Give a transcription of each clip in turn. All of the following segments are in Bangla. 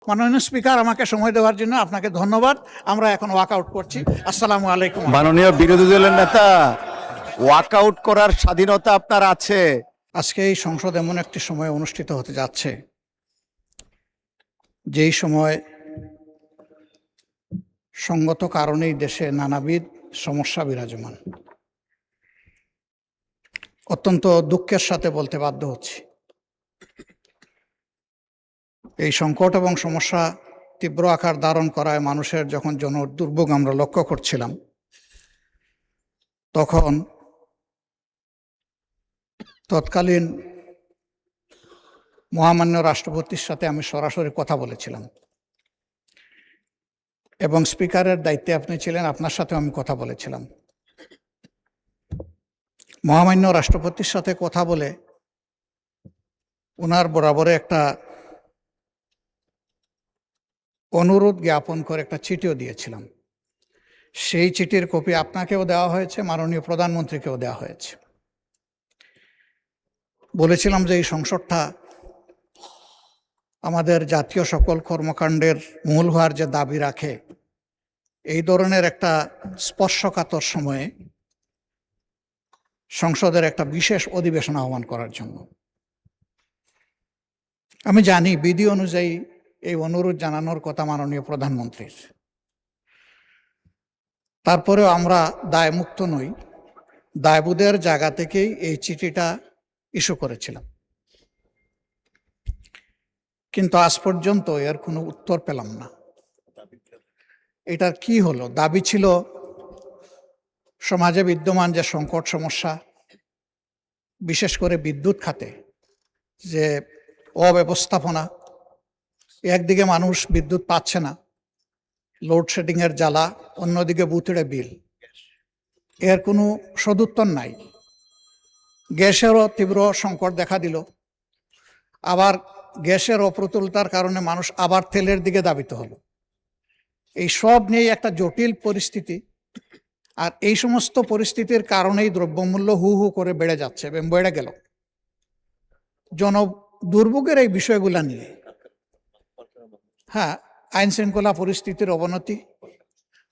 মাননীয় স্পিকার, আমাকে সময় দেওয়ার জন্য আপনাকে ধন্যবাদ। আমরা এখন ওয়াকআউট করছি। আসসালামু আলাইকুম। মাননীয় বিরোধী দলের নেতা, ওয়াকআউট করার স্বাধীনতা আপনার আছে। আজকে এই সংসদ এমন একটি সময় অনুষ্ঠিত হতে যাচ্ছে যেই সময় সঙ্গত কারণেই দেশে নানাবিধ সমস্যা বিরাজমান। অত্যন্ত দুঃখের সাথে বলতে বাধ্য হচ্ছি, এই সংকট এবং সমস্যা তীব্র আকার ধারণ করায় মানুষের যখন দুর্ভোগ আমরা লক্ষ্য করছিলাম, তখন তৎকালীন মহামান্য রাষ্ট্রপতির সাথে আমি সরাসরি কথা বলেছিলাম এবং স্পিকারের দায়িত্বে আপনি ছিলেন, আপনার সাথেও আমি কথা বলেছিলাম। মহামান্য রাষ্ট্রপতির সাথে কথা বলে ওনার বরাবরে একটা অনুরোধ জ্ঞাপন করে একটা চিঠিও দিয়েছিলাম। সেই চিঠির কপি আপনাকেও দেওয়া হয়েছে, মাননীয় প্রধানমন্ত্রীকেও দেওয়া হয়েছে। বলেছিলাম যে এই সংসদটা আমাদের জাতীয় সকল কর্মকাণ্ডের মূল হওয়ার যে দাবি রাখে, এই ধরনের একটা স্পর্শকাতর সময়ে সংসদের একটা বিশেষ অধিবেশন আহ্বান করার জন্য। আমি জানি বিধি অনুযায়ী এই অনুরোধ জানানোর কথা মাননীয় প্রধানমন্ত্রীর, তারপরেও আমরা দায়মুক্ত নই, দায়বোধের জায়গা থেকেই এই চিঠিটা ইস্যু করেছিলাম। কিন্তু আজ পর্যন্ত এর কোনো উত্তর পেলাম না। এটার কি হলো? দাবি ছিল সমাজে বিদ্যমান যে সংকট সমস্যা, বিশেষ করে বিদ্যুৎ খাতে যে অব্যবস্থাপনা, একদিকে মানুষ বিদ্যুৎ পাচ্ছে না, লোডশেডিংয়ের জ্বালা, অন্যদিকে বুথড়ে বিল, এর কোনো সদুত্তর নাই। গ্যাসেরও তীব্র সংকট দেখা দিল, আবার গ্যাসের অপ্রতুলতার কারণে মানুষ আবার তেলের দিকে ধাবিত হলো। এই সব নিয়ে একটা জটিল পরিস্থিতি, আর এই সমস্ত পরিস্থিতির কারণেই দ্রব্যমূল্য হু হু করে বেড়ে যাচ্ছে এবং বেড়ে গেল। দুর্ভোগের এই বিষয়গুলা নিয়ে, হ্যাঁ, আইন শৃঙ্খলা পরিস্থিতির অবনতি।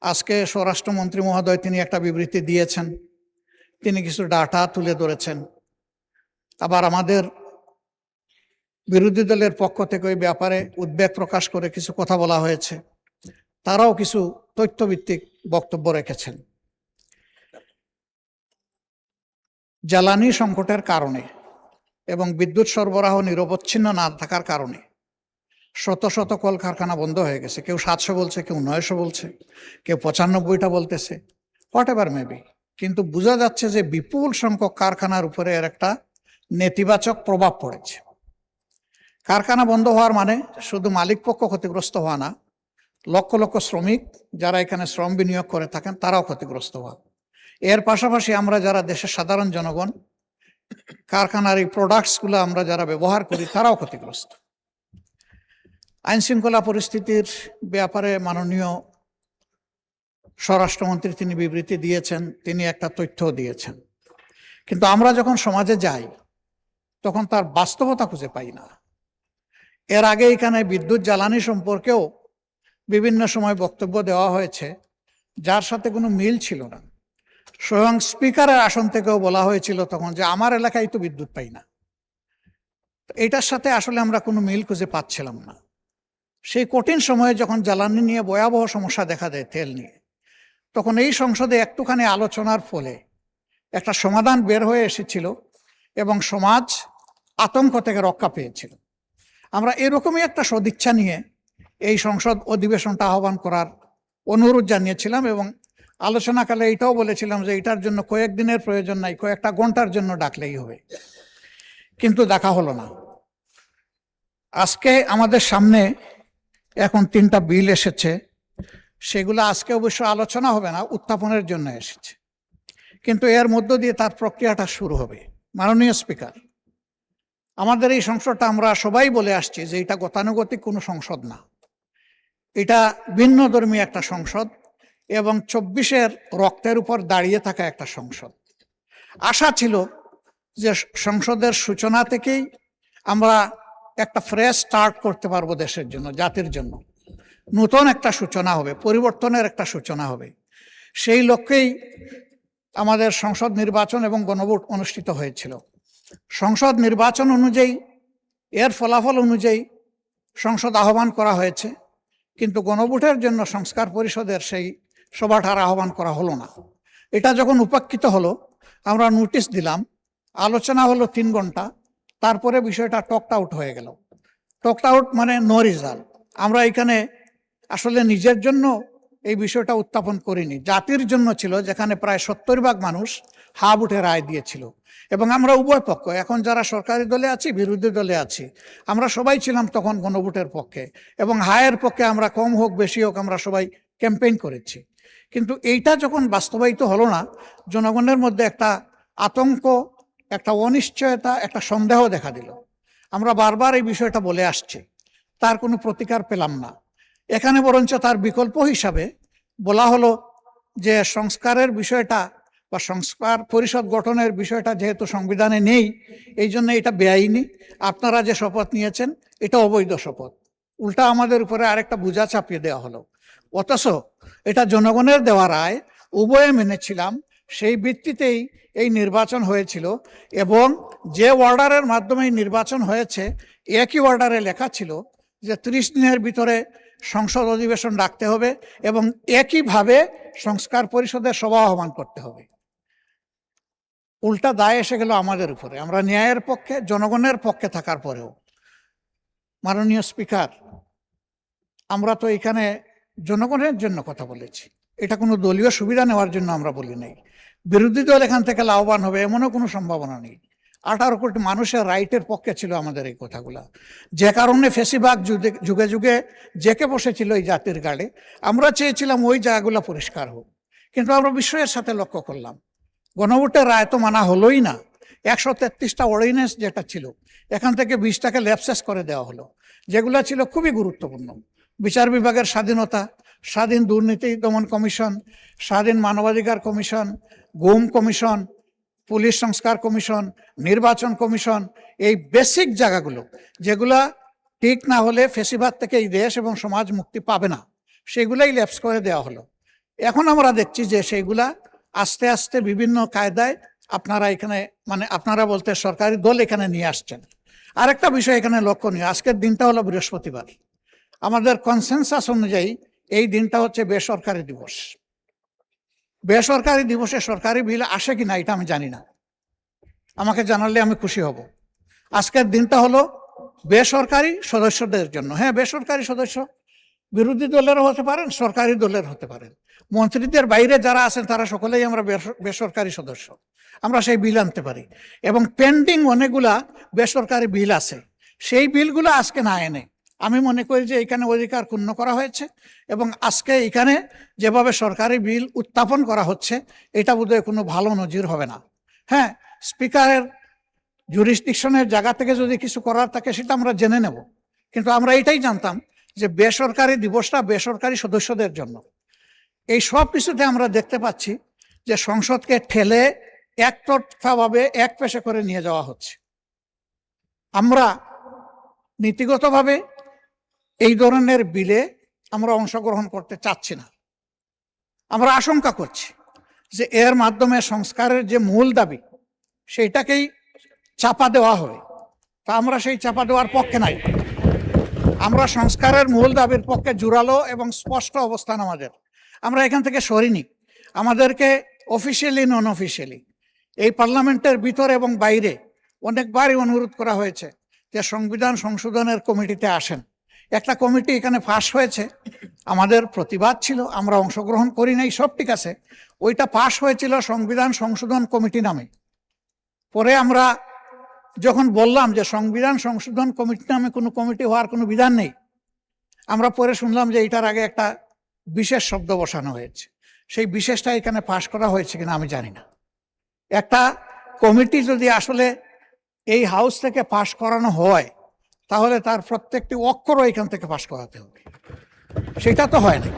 আজকে স্বরাষ্ট্রমন্ত্রী মহোদয় তিনি একটা বিবৃতি দিয়েছেন, তিনি কিছু ডাটা তুলে ধরেছেন। আবার আমাদের বিরোধী দলের পক্ষ থেকে ওই ব্যাপারে উদ্বেগ প্রকাশ করে কিছু কথা বলা হয়েছে, তারাও কিছু তথ্যভিত্তিক বক্তব্য রেখেছেন। জ্বালানি সংকটের কারণে এবং বিদ্যুৎ সরবরাহ নিরবচ্ছিন্ন না থাকার কারণে শত শত কলকারখানা বন্ধ হয়ে গেছে। কেউ 700 বলছে, কেউ 900 বলছে, কেউ 95টা বলতেছে, হোয়াট এভার মেবি। কিন্তু বোঝা যাচ্ছে যে বিপুল সংখ্যক কারখানার উপরে এর একটা নেতিবাচক প্রভাব পড়েছে। কারখানা বন্ধ হওয়ার মানে শুধু মালিক পক্ষ ক্ষতিগ্রস্ত হওয়া না, লক্ষ লক্ষ শ্রমিক যারা এখানে শ্রম বিনিয়োগ করে থাকেন তারাও ক্ষতিগ্রস্ত হওয়া। এর পাশাপাশি আমরা যারা দেশের সাধারণ জনগণ, কারখানার এই প্রোডাক্টসগুলো আমরা যারা ব্যবহার করি, তারাও ক্ষতিগ্রস্ত। আইন শৃঙ্খলা পরিস্থিতির ব্যাপারে মাননীয় স্বরাষ্ট্রমন্ত্রী তিনি বিবৃতি দিয়েছেন, তিনি একটা তথ্য দিয়েছেন, কিন্তু আমরা যখন সমাজে যাই তখন তার বাস্তবতা খুঁজে পাই না। এর আগে এখানে বিদ্যুৎ জ্বালানি সম্পর্কেও বিভিন্ন সময় বক্তব্য দেওয়া হয়েছে যার সাথে কোনো মিল ছিল না। স্বয়ং স্পিকারের আসন থেকেও বলা হয়েছিল তখন যে আমার এলাকায় তো বিদ্যুৎ পাই না। এটার সাথে আসলে আমরা কোনো মিল খুঁজে পাচ্ছিলাম না। সেই কঠিন সময়ে যখন জ্বালানি নিয়ে ভয়াবহ সমস্যা দেখা দেয়, তেল নিয়ে, তখন এই সংসদে একটুখানি আলোচনার ফলে একটা সমাধান বের হয়ে এসেছিল এবং সমাজ আতঙ্ক থেকে রক্ষা পেয়েছিল। আমরা এরকমই একটা সদিচ্ছা নিয়ে এই সংসদ অধিবেশনটা আহ্বান করার অনুরোধ জানিয়েছিলাম এবং আলোচনাকালে এটাও বলেছিলাম যে এটার জন্য কয়েকদিনের প্রয়োজন নাই, কয়েকটা ঘন্টার জন্য ডাকলেই হবে। কিন্তু দেখা হলো না। আজকে আমাদের সামনে এখন 3টা বিল এসেছে, সেগুলো আজকে অবশ্য আলোচনা হবে না, উত্থাপনের জন্য এসেছে, কিন্তু এর মধ্য দিয়ে তার প্রক্রিয়াটা শুরু হবে। মাননীয় স্পিকার, আমাদের এই সংসদটা আমরা সবাই বলে আসছি যে এটা গতানুগতিক কোনো সংসদ না, এটা ভিন্ন ধর্মী একটা সংসদ এবং 24-এর রক্তের উপর দাঁড়িয়ে থাকা একটা সংসদ। আশা ছিল যে সংসদের সূচনা থেকেই আমরা একটা ফ্রেশ স্টার্ট করতে পারবো দেশের জন্য, জাতির জন্য। নতুন একটা সূচনা হবে, পরিবর্তনের একটা সূচনা হবে। সেই লক্ষ্যেই আমাদের সংসদ নির্বাচন এবং গণভোট অনুষ্ঠিত হয়েছিল। সংসদ নির্বাচন অনুযায়ী, এর ফলাফল অনুযায়ী সংসদ আহ্বান করা হয়েছে, কিন্তু গণভোটের জন্য সংস্কার পরিষদের সেই সভাটার আহ্বান করা হলো না। এটা যখন উপেক্ষিত হলো, আমরা নোটিশ দিলাম, আলোচনা হলো 3 ঘন্টা, তারপরে বিষয়টা টকড আউট হয়ে গেল। টকড আউট মানে নো রেজাল্ট। আমরা এখানে আসলে নিজের জন্য এই বিষয়টা উত্থাপন করিনি, জাতির জন্য ছিল, যেখানে প্রায় 70% মানুষ হা ভোটে রায় দিয়েছিল। এবং আমরা উভয় পক্ষ, এখন যারা সরকারি দলে আছি, বিরোধী দলে আছি, আমরা সবাই ছিলাম তখন গণভোটের পক্ষে, এবং হায়ের পক্ষে আমরা কম হোক বেশি হোক আমরা সবাই ক্যাম্পেইন করেছি। কিন্তু এইটা যখন বাস্তবায়িত হলো না, জনগণের মধ্যে একটা আতঙ্ক, একটা অনিশ্চয়তা, একটা সন্দেহ দেখা দিল। আমরা বারবার এই বিষয়টা বলে আসছি, তার কোনো প্রতিকার পেলাম না। এখানে বরঞ্চ তার বিকল্প হিসাবে বলা হলো যে সংস্কারের বিষয়টা বা সংস্কার পরিষদ গঠনের বিষয়টা যেহেতু সংবিধানে নেই, এই জন্য এটা বেআইনি, আপনারা যে শপথ নিয়েছেন এটা অবৈধ শপথ। উল্টা আমাদের উপরে আরেকটা বোঝা চাপিয়ে দেওয়া হলো। অথচ এটা জনগণের দেওয়া রায়, উভয়ে মেনেছিলাম, সেই ভিত্তিতেই এই নির্বাচন হয়েছিল। এবং যে অর্ডারের মাধ্যমে নির্বাচন হয়েছে, একই অর্ডারে লেখা ছিল যে 30 দিনের ভিতরে সংসদ অধিবেশন রাখতে হবে এবং একইভাবে সংস্কার পরিষদের সভা আহ্বান করতে হবে। উল্টা দায় এসে গেল আমাদের উপরে, আমরা ন্যায়ের পক্ষে, জনগণের পক্ষে থাকার পরেও। মাননীয় স্পিকার, আমরা তো এখানে জনগণের জন্য কথা বলেছি, এটা কোনো দলীয় সুবিধা নেওয়ার জন্য আমরা বলি নাই। বিরোধী দল এখান থেকে লাভবান হবে এমনও কোনো সম্ভাবনা নেই। 18 কোটি মানুষের রাইটের পক্ষে ছিল আমাদের এই কথাগুলা, যে কারণে ফেসিবাগ যুগে যুগে জেকে বসেছিল এই জাতির গাড়ে। আমরা চেয়েছিলাম ওই জায়গাগুলো পরিষ্কার হোক, কিন্তু আমরা বিস্ময়ের সাথে লক্ষ্য করলাম গণভোটের রায় তো মানা হলোই না। 133টা অর্ডিন্যান্স যেটা ছিল, এখান থেকে 20টাকে ল্যাপসেস করে দেওয়া হলো, যেগুলো ছিল খুবই গুরুত্বপূর্ণ। বিচার বিভাগের স্বাধীনতা, স্বাধীন দুর্নীতি দমন কমিশন, স্বাধীন মানবাধিকার কমিশন, গুম কমিশন, পুলিশ সংস্কার কমিশন, নির্বাচন কমিশন, এই বেসিক জায়গাগুলো যেগুলা ঠিক না হলে ফেসিবাদ থেকে এই দেশ এবং সমাজ মুক্তি পাবে না, সেগুলাই ল্যাপস করে দেওয়া হলো। এখন আমরা দেখছি যে সেইগুলা আস্তে আস্তে বিভিন্ন কায়দায় আপনারা এখানে, মানে আপনারা বলতে সরকারি দল এখানে নিয়ে আসছেন। আরেকটা বিষয় এখানে লক্ষণীয়, আজকের দিনটা হলো বৃহস্পতিবার। আমাদের কনসেনসাস অনুযায়ী এই দিনটা হচ্ছে বেসরকারি দিবস। বেসরকারি দিবসে সরকারি বিল আসে কিনা এটা আমি জানি না, আমাকে জানালে আমি খুশি হব। আজকের দিনটা হলো বেসরকারি সদস্যদের জন্য। হ্যাঁ, বেসরকারি সদস্য বিরোধী দলেরও হতে পারেন, সরকারি দলের হতে পারেন, মন্ত্রীদের বাইরে যারা আছেন তারা সকলেই আমরা বেসরকারি সদস্য। আমরা সেই বিল আনতে পারি, এবং পেন্ডিং অনেকগুলা বেসরকারি বিল আছে, সেই বিলগুলো আজকে না এনে আমি মনে করি যে এখানে অধিকার ক্ষুণ্ণ করা হয়েছে। এবং আজকে এখানে যেভাবে সরকারি বিল উত্থাপন করা হচ্ছে, এটা বোধহয় কোনো ভালো নজির হবে না। হ্যাঁ, স্পিকারের জুরিসডিকশনের জায়গা থেকে যদি কিছু করার থাকে সেটা আমরা জেনে নেব, কিন্তু আমরা এটাই জানতাম যে বেসরকারি দিবসটা বেসরকারি সদস্যদের জন্য। এই সব কিছুতে আমরা দেখতে পাচ্ছি যে সংসদকে ঠেলে একতরফাভাবে এক পেশে করে নিয়ে যাওয়া হচ্ছে। আমরা নীতিগতভাবে এই ধরনের বিলে আমরা অংশগ্রহণ করতে চাচ্ছি না। আমরা আশঙ্কা করছি যে এর মাধ্যমে সংস্কারের যে মূল দাবি সেইটাকেই চাপা দেওয়া হবে। তা আমরা সেই চাপা দেওয়ার পক্ষে নাই। আমরা সংস্কারের মূল দাবির পক্ষে জোরালো এবং স্পষ্ট অবস্থান আমাদের। আমরা এখান থেকে সরিনি। আমাদেরকে অফিসিয়ালি নন অফিসিয়ালি এই পার্লামেন্টের ভিতরে এবং বাইরে অনেকবারই অনুরোধ করা হয়েছে যে সংবিধান সংশোধনের কমিটিতে আসেন। একটা কমিটি এখানে পাশ হয়েছে, আমাদের প্রতিবাদ ছিল, আমরা অংশগ্রহণ করি নাই, সব ঠিক আছে। ওইটা পাশ হয়েছিল সংবিধান সংশোধন কমিটি নামে। পরে আমরা যখন বললাম যে সংবিধান সংশোধন কমিটি নামে কোনো কমিটি হওয়ার কোনো বিধান নেই, আমরা পরে শুনলাম যে এটার আগে একটা বিশেষ শব্দ বসানো হয়েছে। সেই বিশেষটা এখানে পাশ করা হয়েছে কিনা আমি জানি না। একটা কমিটি যদি আসলে এই হাউস থেকে পাশ করানো হয়, তাহলে তার প্রত্যেকটি অক্ষরও এখান থেকে পাশ করাতে হবে। সেটা তো হয় না,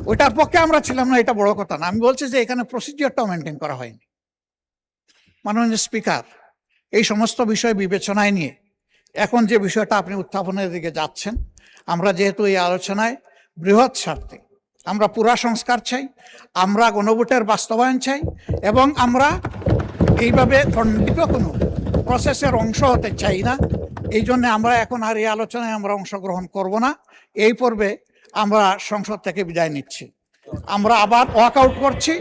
ওইটার পক্ষে আমরা ছিলাম না, এটা বড় কথা না। আমি বলছি যে এখানে প্রসিডিওরটাও মেনটেন করা হয়নি। মাননীয় স্পিকার, এই সমস্ত বিষয় বিবেচনায় নিয়ে এখন যে বিষয়টা আপনি উত্থাপনের দিকে যাচ্ছেন, আমরা যেহেতু এই আলোচনায় বৃহৎ স্বার্থে আমরা পুরা সংস্কার চাই, আমরা গণভোটের বাস্তবায়ন চাই, এবং আমরা এইভাবে খণ্ডিত কোনো প্রসেসের অংশ হতে চাই না। এই জন্য আমরা এখন আর এই আলোচনায় আমরা অংশগ্রহণ করব না। এই পর্বে আমরা সংসদ থেকে বিদায় নিচ্ছি। আমরা আবার ওয়াকআউট করছি।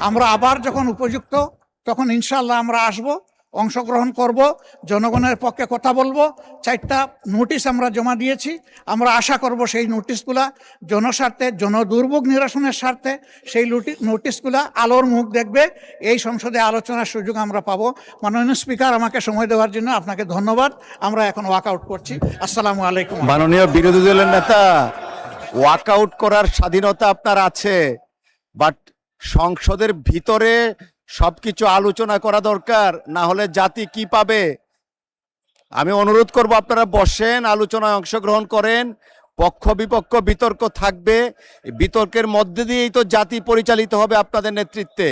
আমরা আবার যখন উপযুক্ত তখন ইনশাআল্লাহ আমরা আসব, অংশগ্রহণ করব, জনগণের পক্ষে কথা বলবো। 4টা নোটিশ আমরা জমা দিয়েছি। আমরা আশা করব সেই নোটিশগুলা জনস্বার্থে, জনদুর্ভোগ নিরসনের স্বার্থে সেই নোটিশগুলা আলোর মুখ দেখবে। এই সংসদে আলোচনার সুযোগ আমরা পাবো। মাননীয় স্পিকার, আমাকে সময় দেওয়ার জন্য আপনাকে ধন্যবাদ। আমরা এখন ওয়াকআউট করছি। আসসালামু আলাইকুম। মাননীয় বিরোধী দলের নেতা, ওয়াকআউট করার স্বাধীনতা আপনার আছে, বাট সংসদের ভিতরে সবকিছু আলোচনা করা দরকার, না হলে জাতি কি পাবে? আমি অনুরোধ করব আপনারা বসেন, আলোচনায় অংশগ্রহণ করেন, পক্ষ বিপক্ষ বিতর্ক থাকবে, বিতর্কের মধ্যে দিয়েই তো জাতি পরিচালিত হবে আপনাদের নেতৃত্বে।